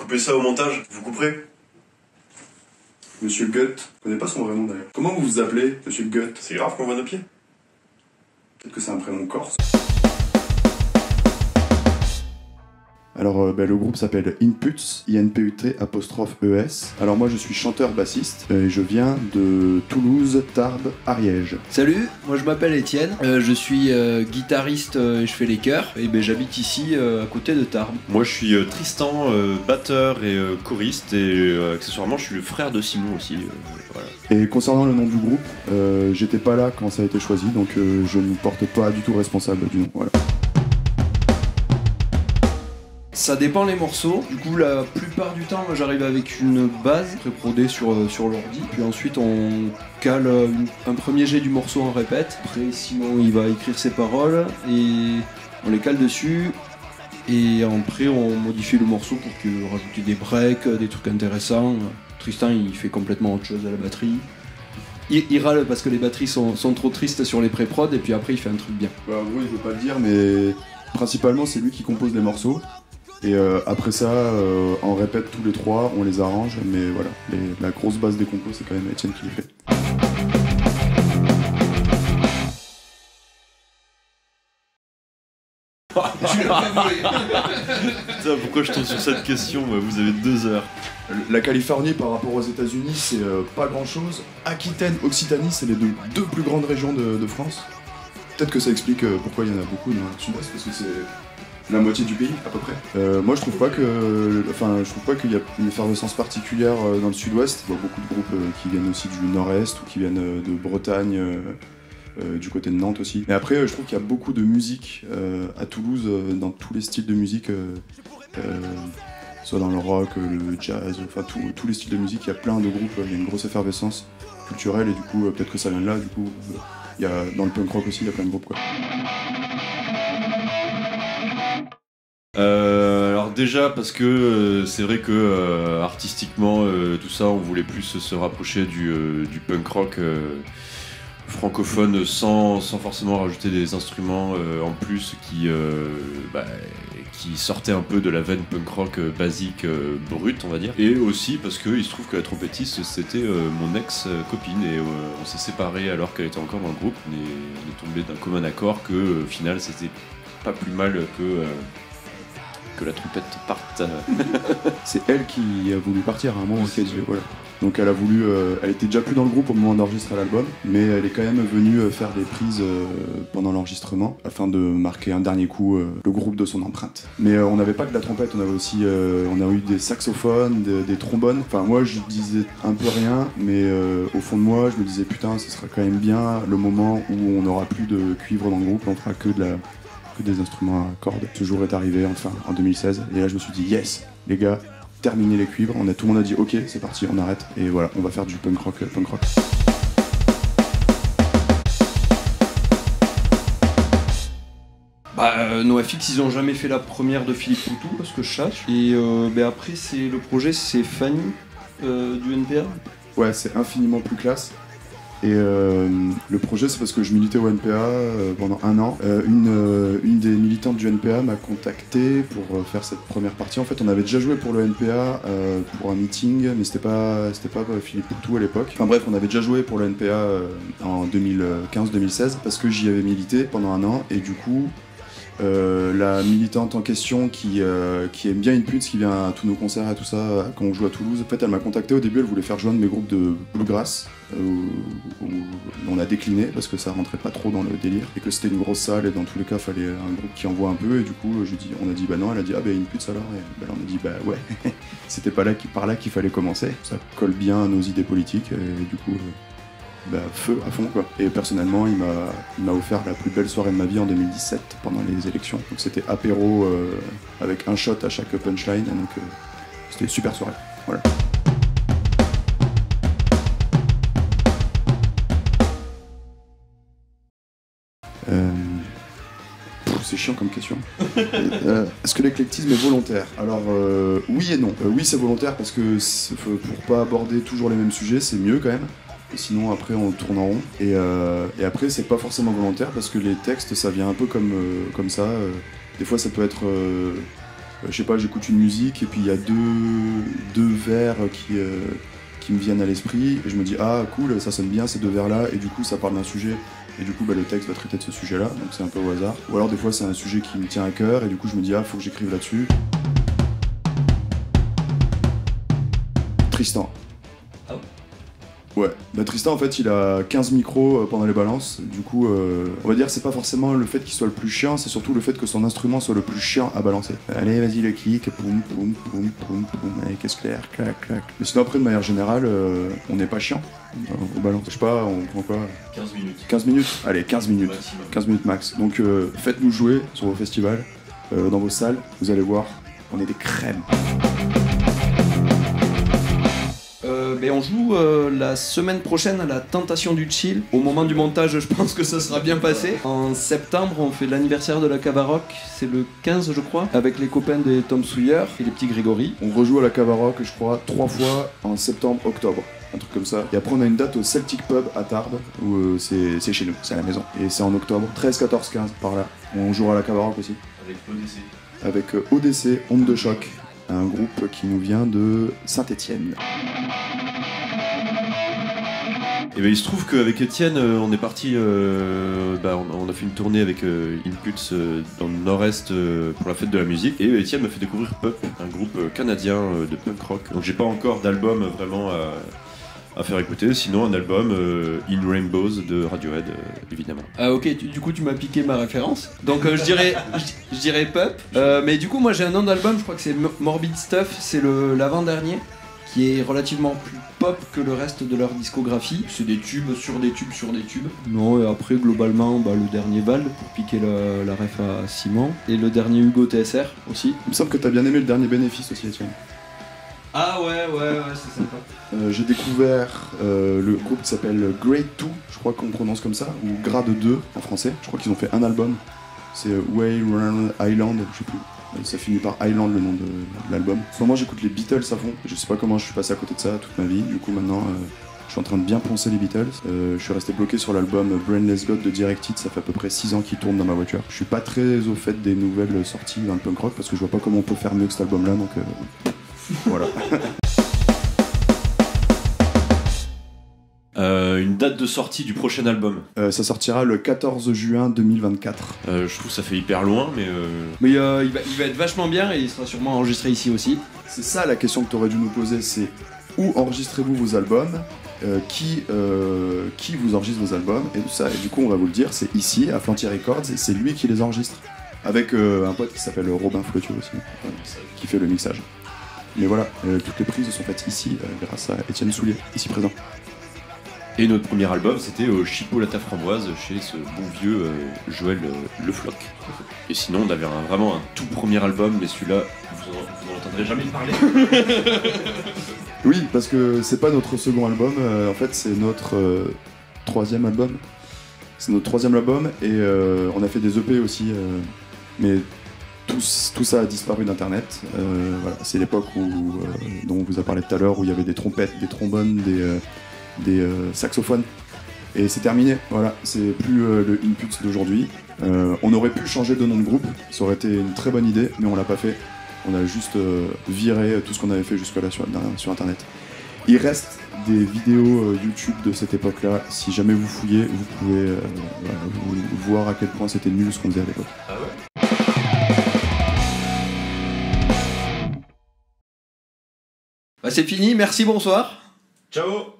coupez ça au montage, vous couperez. Monsieur Gut, je connais pas son vrai nom d'ailleurs. Comment vous vous appelez, Monsieur Gut? C'est grave qu'on voit nos pieds. Peut-être que c'est un prénom corse. Alors le groupe s'appelle Inputs, INPUT apostrophe ES. Alors moi je suis chanteur-bassiste et je viens de Toulouse, Tarbes, Ariège. Salut, moi je m'appelle Étienne, je suis guitariste et je fais les chœurs et j'habite ici à côté de Tarbes. Moi je suis Tristan, batteur et choriste et accessoirement je suis le frère de Simon aussi. Voilà. Et concernant le nom du groupe, j'étais pas là quand ça a été choisi donc je ne porte pas du tout responsable du nom. Voilà. Ça dépend les morceaux, du coup la plupart du temps moi j'arrive avec une base pré-prodée sur l'ordi, puis ensuite on cale un premier jet du morceau en répète, après Simon il va écrire ses paroles et on les cale dessus et après on modifie le morceau pour rajouter des breaks, des trucs intéressants. Tristan il fait complètement autre chose à la batterie. Il râle parce que les batteries sont trop tristes sur les pré-prod et puis après il fait un truc bien. Bah oui, je veux pas le dire mais principalement c'est lui qui compose les morceaux. Et après ça, on répète tous les trois, on les arrange, mais voilà, la grosse base des compos, c'est quand même Étienne qui les fait. Putain, pourquoi je tombe sur cette question? Vous avez 2 heures. La Californie par rapport aux États-Unis, c'est pas grand-chose. Aquitaine, Occitanie, c'est les deux plus grandes régions de France. Peut-être que ça explique pourquoi il y en a beaucoup dans le sud-est, parce que c'est la moitié du pays à peu près. Moi je trouve pas qu'il y a une effervescence particulière dans le sud-ouest. Il y a beaucoup de groupes qui viennent aussi du nord-est ou qui viennent de Bretagne, du côté de Nantes aussi. Mais après je trouve qu'il y a beaucoup de musique à Toulouse, dans tous les styles de musique, soit dans le rock, le jazz, enfin tous les styles de musique, il y a plein de groupes, il y a une grosse effervescence culturelle et du coup peut-être que ça vient de là, du coup il y a, dans le punk rock aussi il y a plein de groupes quoi. Alors déjà parce que c'est vrai que artistiquement tout ça on voulait plus se rapprocher du punk rock francophone sans forcément rajouter des instruments en plus qui sortaient un peu de la veine punk rock basique brute on va dire, et aussi parce qu'il se trouve que la trompettiste c'était mon ex-copine et on s'est séparés alors qu'elle était encore dans le groupe. On est tombé d'un commun accord que au final c'était pas plus mal que la trompette parte. C'est elle qui a voulu partir à un moment, voilà. Donc elle a voulu, elle était déjà plus dans le groupe au moment d'enregistrer l'album, mais elle est quand même venue faire des prises pendant l'enregistrement afin de marquer un dernier coup le groupe de son empreinte. Mais on n'avait pas que de la trompette, on avait aussi, on a eu des saxophones, des trombones. Enfin moi je disais un peu rien, mais au fond de moi je me disais putain ce sera quand même bien le moment où on n'aura plus de cuivre dans le groupe, on fera que des instruments à cordes. Ce jour est arrivé enfin en 2016 et là je me suis dit yes les gars, terminez les cuivres, tout le monde a dit ok c'est parti on arrête et voilà on va faire du punk rock. NoFX ils ont jamais fait la première de Philippe Poutou à ce que je sache et après le projet c'est Fanny du NPA. Ouais c'est infiniment plus classe. Et le projet c'est parce que je militais au NPA pendant un an. Une des militantes du NPA m'a contacté pour faire cette première partie. En fait on avait déjà joué pour le NPA pour un meeting, mais c'était pas Philippe Poutou à l'époque. Enfin bref on avait déjà joué pour le NPA en 2015-2016 parce que j'y avais milité pendant un an et du coup la militante en question qui aime bien Inputs, qui vient à tous nos concerts et tout ça quand on joue à Toulouse, en fait elle m'a contacté au début, elle voulait faire joindre mes groupes de bluegrass on a décliné parce que ça rentrait pas trop dans le délire et que c'était une grosse salle et dans tous les cas fallait un groupe qui envoie un peu et du coup on a dit bah non, elle a dit ah bah Inputs alors et on a dit bah ouais c'était par là qu'il fallait commencer, ça colle bien à nos idées politiques et du coup feu à fond quoi. Et personnellement il m'a offert la plus belle soirée de ma vie en 2017 pendant les élections. Donc c'était apéro avec un shot à chaque punchline donc c'était une super soirée. Voilà. C'est chiant comme question. Est-ce que l'éclectisme est volontaire? Alors oui et non. Oui c'est volontaire parce que pour pas aborder toujours les mêmes sujets c'est mieux quand même. Et sinon après on tourne en rond et après c'est pas forcément volontaire parce que les textes ça vient un peu comme ça, des fois ça peut être je sais pas, j'écoute une musique et puis il y a deux vers qui me viennent à l'esprit et je me dis ah cool, ça sonne bien ces deux vers là et du coup ça parle d'un sujet et du coup le texte va traiter de ce sujet là, donc c'est un peu au hasard. Ou alors des fois c'est un sujet qui me tient à cœur et du coup je me dis ah faut que j'écrive là-dessus. Tristan. Ouais, bah Tristan en fait il a 15 micros pendant les balances, du coup on va dire c'est pas forcément le fait qu'il soit le plus chiant, c'est surtout le fait que son instrument soit le plus chiant à balancer. Allez vas-y le kick, poum poum poum poum poum, allez caisse claire, clac clac. Mais sinon après de manière générale on n'est pas chiant au balance. Je sais pas, on prend quoi 15 minutes. 15 minutes Allez 15 minutes, Maximum. 15 minutes max. Donc faites-nous jouer sur vos festivals, dans vos salles, vous allez voir, on est des crèmes. Mais on joue la semaine prochaine à la Tentation du Chill. Au moment du montage, je pense que ça sera bien passé. En septembre, on fait l'anniversaire de la Cavaroc. C'est le 15, je crois, avec les copains des Tom Sawyer et les petits Grégory. On rejoue à la Cavaroc, je crois, 3 fois en septembre, octobre. Un truc comme ça. Et après, on a une date au Celtic Pub à Tarbes, où c'est chez nous, c'est à la maison. Et c'est en octobre, 13, 14, 15, par là. On jouera à la Cavaroc aussi. Avec ODC. Avec ODC, Onde de Choc, un groupe qui nous vient de Saint-Étienne. Et ben il se trouve qu'avec Étienne, on est parti, on a fait une tournée avec Inputs dans le nord-est pour la fête de la musique. Et Étienne m'a fait découvrir Pup, un groupe canadien de punk rock. Donc j'ai pas encore d'album vraiment à faire écouter, sinon un album In Rainbows de Radiohead, évidemment. Ah ok, du coup tu m'as piqué ma référence. Donc je dirais Pup. Mais du coup moi j'ai un nom d'album, je crois que c'est Morbid Stuff, c'est l'avant-dernier, qui est relativement plus pop que le reste de leur discographie. C'est des tubes sur des tubes sur des tubes. Non, et après globalement le dernier Val pour piquer la ref à Simon, et le dernier Hugo TSR aussi. Il me semble que t'as bien aimé le dernier Bénéfice aussi, Étienne. Ah ouais, c'est sympa. J'ai découvert le groupe qui s'appelle Grade 2, je crois qu'on prononce comme ça, ou Grade 2 en français. Je crois qu'ils ont fait un album, c'est Way Round Island, je sais plus. Ça finit par Island le nom de l'album. En ce moment j'écoute les Beatles à fond, je sais pas comment je suis passé à côté de ça toute ma vie, du coup maintenant je suis en train de bien poncer les Beatles. Je suis resté bloqué sur l'album Brainless God de Directed, ça fait à peu près 6 ans qu'il tourne dans ma voiture. Je suis pas très au fait des nouvelles sorties dans le punk rock parce que je vois pas comment on peut faire mieux que cet album là, donc voilà. Une date de sortie du prochain album. Ça sortira le 14 juin 2024. Je trouve que ça fait hyper loin, mais... Mais il va être vachement bien et il sera sûrement enregistré ici aussi. C'est ça la question que tu aurais dû nous poser, c'est où enregistrez-vous vos albums, qui vous enregistre vos albums, et tout ça. Et du coup, on va vous le dire, c'est ici, à Flantier Records, et c'est lui qui les enregistre. Avec un pote qui s'appelle Robin Flotieux aussi, qui fait le mixage. Mais voilà, toutes les prises sont faites ici, grâce à Étienne Soulier, ici présent. Et notre premier album, c'était au Chipot la Framboise, chez ce bon vieux Joël Le Floch. Et sinon, on avait vraiment un tout premier album, mais celui-là, vous n'en entendrez jamais parler. Oui, parce que c'est pas notre second album, en fait, c'est notre troisième album. C'est notre troisième album, et on a fait des EP aussi, mais tout ça a disparu d'internet. Voilà, c'est l'époque dont on vous a parlé tout à l'heure, où il y avait des trompettes, des trombones, des saxophones, et c'est terminé, voilà, c'est plus le Inputs d'aujourd'hui. On aurait pu changer de nom de groupe, ça aurait été une très bonne idée, mais on l'a pas fait. On a juste viré tout ce qu'on avait fait jusque-là sur internet. Il reste des vidéos YouTube de cette époque-là, si jamais vous fouillez, vous pouvez voir à quel point c'était nul ce qu'on faisait à l'époque. Ah ouais. C'est fini, merci, bonsoir. Ciao.